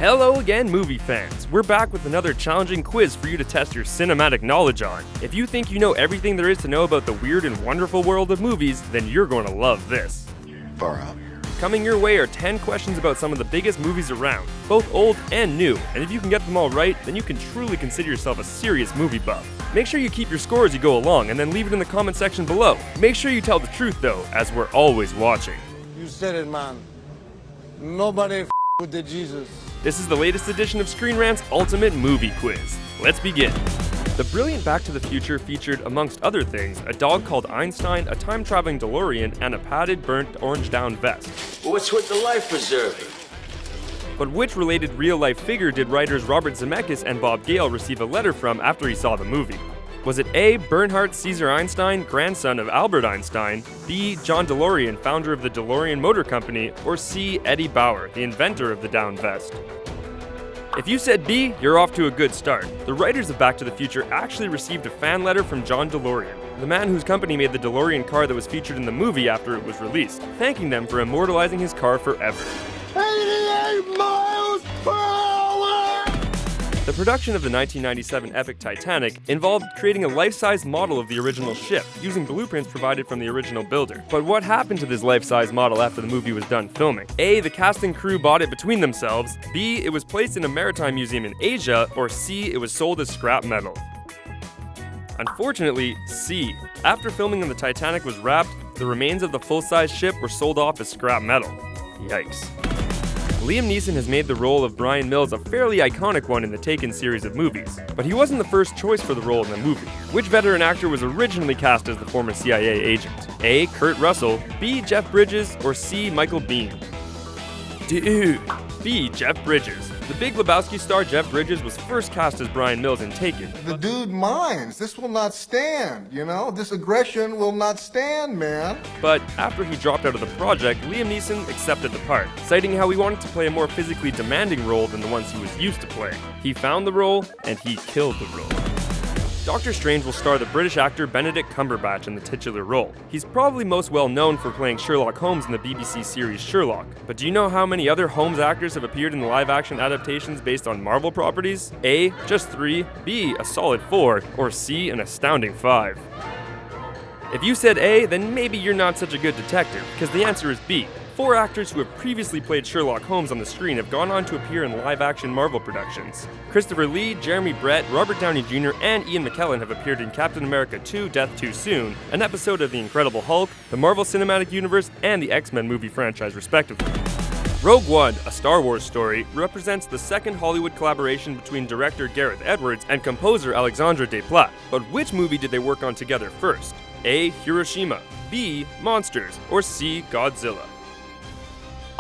Hello again, movie fans! We're back with another challenging quiz for you to test your cinematic knowledge on. If you think you know everything there is to know about the weird and wonderful world of movies, then you're going to love this. Far out. Coming your way are 10 questions about some of the biggest movies around, both old and new, and if you can get them all right, then you can truly consider yourself a serious movie buff. Make sure you keep your score as you go along, and then leave it in the comment section below. Make sure you tell the truth though, as we're always watching. You said it, man. Nobody with the Jesus. This is the latest edition of Screen Rant's Ultimate Movie Quiz. Let's begin. The brilliant Back to the Future featured, amongst other things, a dog called Einstein, a time-traveling DeLorean, and a padded, burnt orange-down vest. What's with the life preserving? But which related real-life figure did writers Robert Zemeckis and Bob Gale receive a letter from after he saw the movie? Was it A. Bernhard Caesar Einstein, grandson of Albert Einstein, B. John DeLorean, founder of the DeLorean Motor Company, or C. Eddie Bauer, the inventor of the down vest? If you said B, you're off to a good start. The writers of Back to the Future actually received a fan letter from John DeLorean, the man whose company made the DeLorean car that was featured in the movie after it was released, thanking them for immortalizing his car forever. 88 miles per hour! The production of the 1997 epic Titanic involved creating a life-size model of the original ship, using blueprints provided from the original builder. But what happened to this life-size model after the movie was done filming? A. The cast and crew bought it between themselves, B. It was placed in a maritime museum in Asia, or C. It was sold as scrap metal. Unfortunately, C. After filming on the Titanic was wrapped, the remains of the full-size ship were sold off as scrap metal. Yikes. Liam Neeson has made the role of Brian Mills a fairly iconic one in the Taken series of movies, but he wasn't the first choice for the role in the movie. Which veteran actor was originally cast as the former CIA agent? A. Kurt Russell, B. Jeff Bridges, or C. Michael Biehn? Dude! B. Jeff Bridges. The Big Lebowski star Jeff Bridges was first cast as Brian Mills in Taken. The dude minds. This will not stand, you know? This aggression will not stand, man. But after he dropped out of the project, Liam Neeson accepted the part, citing how he wanted to play a more physically demanding role than the ones he was used to playing. He found the role, and he killed the role. Doctor Strange will star the British actor Benedict Cumberbatch in the titular role. He's probably most well known for playing Sherlock Holmes in the BBC series Sherlock. But do you know how many other Holmes actors have appeared in the live-action adaptations based on Marvel properties? A. Just 3, B. A solid 4, or C. An astounding 5. If you said A, then maybe you're not such a good detective, because the answer is B. 4 actors who have previously played Sherlock Holmes on the screen have gone on to appear in live-action Marvel productions. Christopher Lee, Jeremy Brett, Robert Downey Jr., and Ian McKellen have appeared in Captain America 2: Death Too Soon, an episode of The Incredible Hulk, the Marvel Cinematic Universe, and the X-Men movie franchise respectively. Rogue One, a Star Wars story, represents the second Hollywood collaboration between director Gareth Edwards and composer Alexandre Desplat. But which movie did they work on together first? A. Hiroshima, B. Monsters, or C. Godzilla?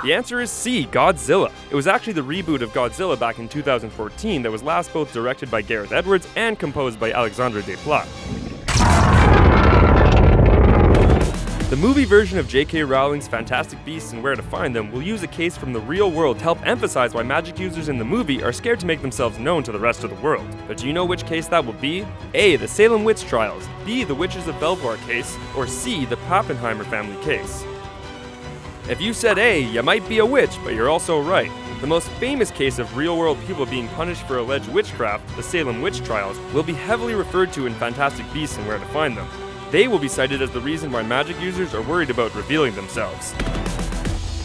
The answer is C, Godzilla. It was actually the reboot of Godzilla back in 2014 that was last both directed by Gareth Edwards and composed by Alexandre Desplat. The movie version of J.K. Rowling's Fantastic Beasts and Where to Find Them will use a case from the real world to help emphasize why magic users in the movie are scared to make themselves known to the rest of the world. But do you know which case that will be? A. The Salem Witch Trials, B. The Witches of Belvoir case, or C. The Pappenheimer family case? If you said A, you might be a witch, but you're also right. The most famous case of real-world people being punished for alleged witchcraft, the Salem Witch Trials, will be heavily referred to in Fantastic Beasts and Where to Find Them. They will be cited as the reason why magic users are worried about revealing themselves.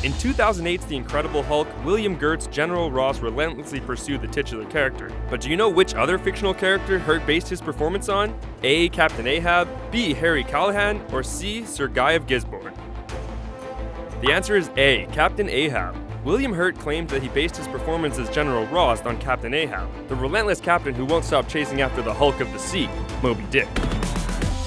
In 2008's The Incredible Hulk, William Gert's General Ross relentlessly pursued the titular character. But do you know which other fictional character Hurt based his performance on? A. Captain Ahab, B. Harry Callahan, or C. Sir Guy of Gisborne? The answer is A, Captain Ahab. William Hurt claimed that he based his performance as General Ross on Captain Ahab, the relentless captain who won't stop chasing after the Hulk of the sea, Moby Dick.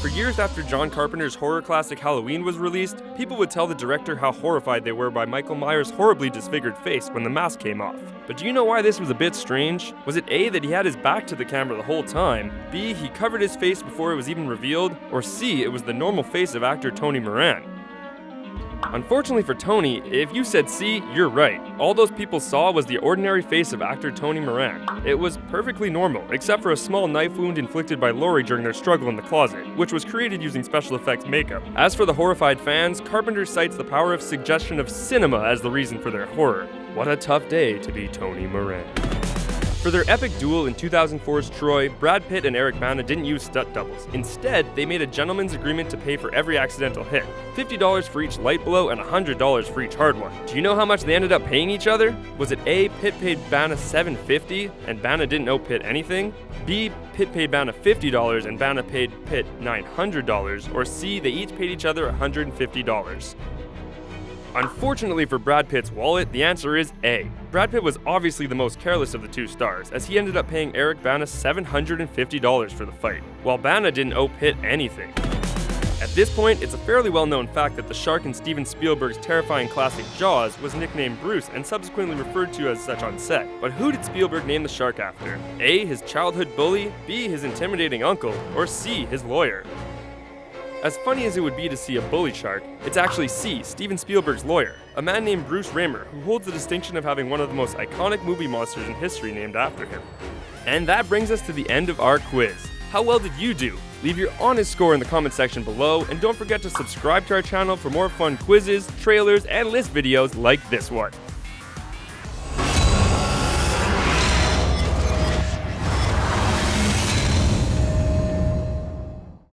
For years after John Carpenter's horror classic Halloween was released, people would tell the director how horrified they were by Michael Myers' horribly disfigured face when the mask came off. But do you know why this was a bit strange? Was it A, that he had his back to the camera the whole time, B, he covered his face before it was even revealed, or C, it was the normal face of actor Tony Moran? Unfortunately for Tony, if you said C, you're right. All those people saw was the ordinary face of actor Tony Moran. It was perfectly normal, except for a small knife wound inflicted by Laurie during their struggle in the closet, which was created using special effects makeup. As for the horrified fans, Carpenter cites the power of suggestion of cinema as the reason for their horror. What a tough day to be Tony Moran. For their epic duel in 2004's Troy, Brad Pitt and Eric Bana didn't use stunt doubles. Instead, they made a gentleman's agreement to pay for every accidental hit, $50 for each light blow and $100 for each hard one. Do you know how much they ended up paying each other? Was it A, Pitt paid Bana $750 and Bana didn't owe Pitt anything? B, Pitt paid Bana $50 and Bana paid Pitt $900? Or C, they each paid each other $150? Unfortunately for Brad Pitt's wallet, the answer is A. Brad Pitt was obviously the most careless of the two stars, as he ended up paying Eric Bana $750 for the fight, while Bana didn't owe Pitt anything. At this point, it's a fairly well-known fact that the shark in Steven Spielberg's terrifying classic Jaws was nicknamed Bruce and subsequently referred to as such on set. But who did Spielberg name the shark after? A, his childhood bully, B, his intimidating uncle, or C, his lawyer? As funny as it would be to see a bully shark, it's actually C, Steven Spielberg's lawyer, a man named Bruce Raymer, who holds the distinction of having one of the most iconic movie monsters in history named after him. And that brings us to the end of our quiz. How well did you do? Leave your honest score in the comment section below, and don't forget to subscribe to our channel for more fun quizzes, trailers, and list videos like this one.